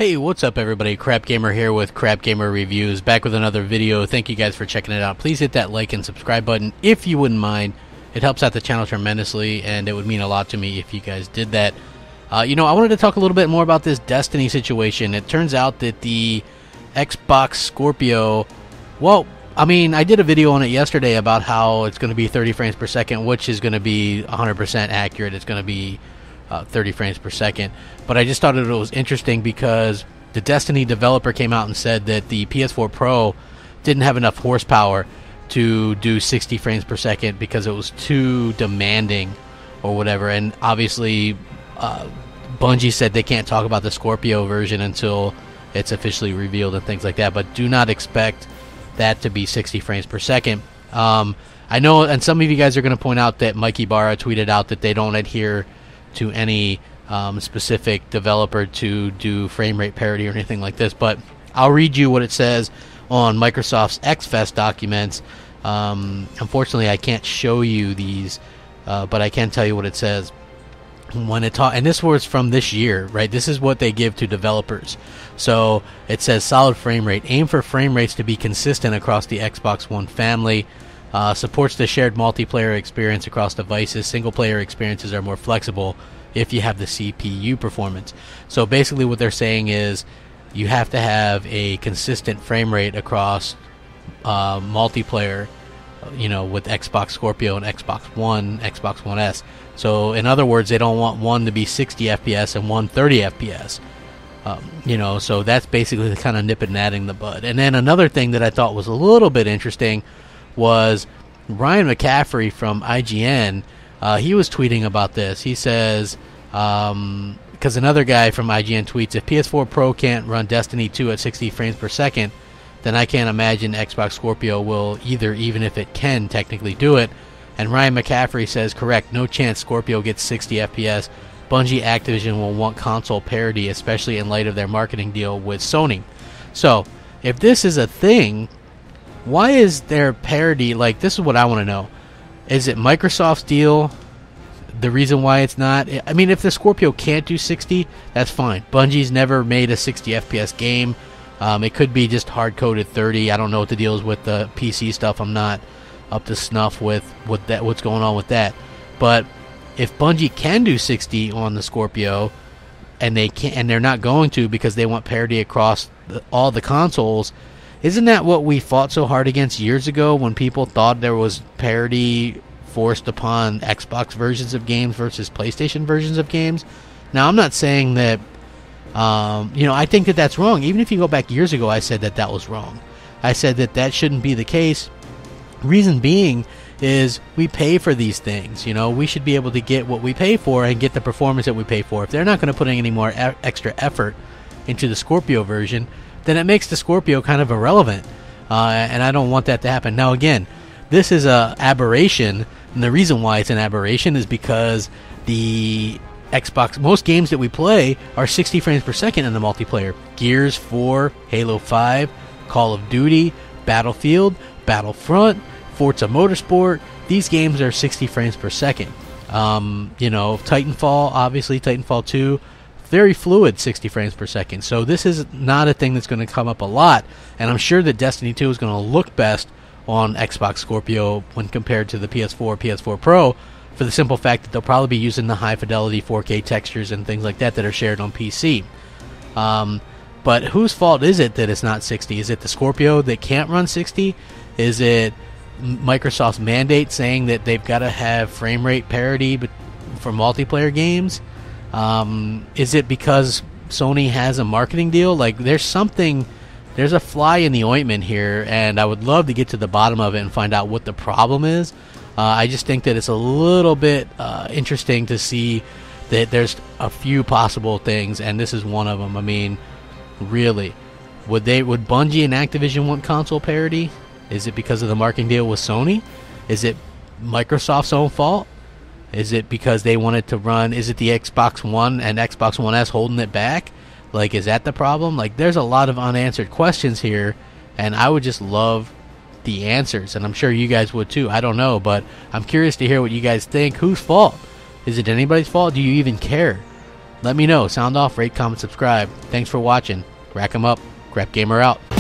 Hey, what's up everybody? Crapgamer here with Crapgamer Reviews, back with another video. Thank you guys for checking it out. Please hit that like and subscribe button if you wouldn't mind. It helps out the channel tremendously, and it would mean a lot to me if you guys did that. I wanted to talk a little bit more about this Destiny situation. It turns out that the Xbox Scorpio, I did a video on it yesterday about how it's going to be 30 frames per second, which is going to be 100% accurate. It's going to be 30 frames per second. But I just thought it was interesting because the Destiny developer came out and said that the PS4 Pro didn't have enough horsepower to do 60 frames per second because it was too demanding or whatever. And obviously Bungie said they can't talk about the Scorpio version until it's officially revealed and things like that, but do not expect that to be 60 frames per second. I know, and some of you guys are going to point out that Mikey Barra tweeted out that they don't adhere to any specific developer to do frame rate parity or anything like this, but I'll read you what it says on Microsoft's XFest documents. Unfortunately, I can't show you these, but I can tell you what it says. When it and this was from this year, right? This is what they give to developers. So it says solid frame rate. Aim for frame rates to be consistent across the Xbox One family. Supports the shared multiplayer experience across devices. Single player experiences are more flexible if you have the CPU performance. So basically what they're saying is you have to have a consistent frame rate across multiplayer, with Xbox Scorpio and Xbox One, Xbox One S. So in other words, they don't want one to be 60 FPS and one 30 FPS. So that's basically the kind of nipping that in the bud. And then another thing that I thought was a little bit interesting was Ryan McCaffrey from IGN. He was tweeting about this. He says, because another guy from IGN tweets, if PS4 Pro can't run Destiny 2 at 60 frames per second, then I can't imagine Xbox Scorpio will either, even if it can technically do it. And Ryan McCaffrey says, correct, no chance Scorpio gets 60 FPS. Bungie Activision will want console parity, especially in light of their marketing deal with Sony. So, if this is a thing, why is there parity? Like, this is what I want to know. Is it Microsoft's deal the reason why it's not? I mean, if the Scorpio can't do 60, that's fine. Bungie's never made a 60 FPS game. It could be just hard-coded 30. I don't know what the deal is with the PC stuff. I'm not up to snuff with what's going on with that. But if Bungie can do 60 on the Scorpio, and they're not going to because they want parity across all the consoles, isn't that what we fought so hard against years ago when people thought there was parity forced upon Xbox versions of games versus PlayStation versions of games? Now, I'm not saying that, I think that that's wrong. Even if you go back years ago, I said that was wrong. I said that shouldn't be the case. Reason being is we pay for these things. We should be able to get what we pay for and get the performance that we pay for. If they're not going to put any more extra effort into the Scorpio version, then it makes the Scorpio kind of irrelevant, and I don't want that to happen. Now again, this is an aberration, and the reason why it's an aberration is because the Xbox, most games that we play are 60 frames per second in the multiplayer. Gears 4, Halo 5, Call of Duty, Battlefield, Battlefront, Forza Motorsport. These games are 60 frames per second. Titanfall, obviously Titanfall 2, very fluid 60 frames per second. So this is not a thing that's going to come up a lot, and I'm sure that Destiny 2 is going to look best on Xbox Scorpio when compared to the PS4 Pro, for the simple fact that they'll probably be using the high fidelity 4K textures and things like that are shared on PC. But whose fault is it that it's not 60? Is it the Scorpio that can't run 60? Is it Microsoft's mandate saying that they've got to have frame rate parity for multiplayer games? Is it because Sony has a marketing deal? Like, there's a fly in the ointment here, and I would love to get to the bottom of it and find out what the problem is. I just think that it's a little bit interesting to see that there's a few possible things, and this is one of them. I mean, really, would Bungie and Activision want console parity? Is it because of the marketing deal with Sony? Is it Microsoft's own fault? Is it because they wanted to run? Is it the Xbox One and Xbox One S holding it back? Like, is that the problem? Like, there's a lot of unanswered questions here, and I would just love the answers, and I'm sure you guys would too. I don't know, but I'm curious to hear what you guys think. Whose fault? Is it anybody's fault? Do you even care? Let me know. Sound off, rate, comment, subscribe. Thanks for watching. Rack 'em up. Crapgamer out.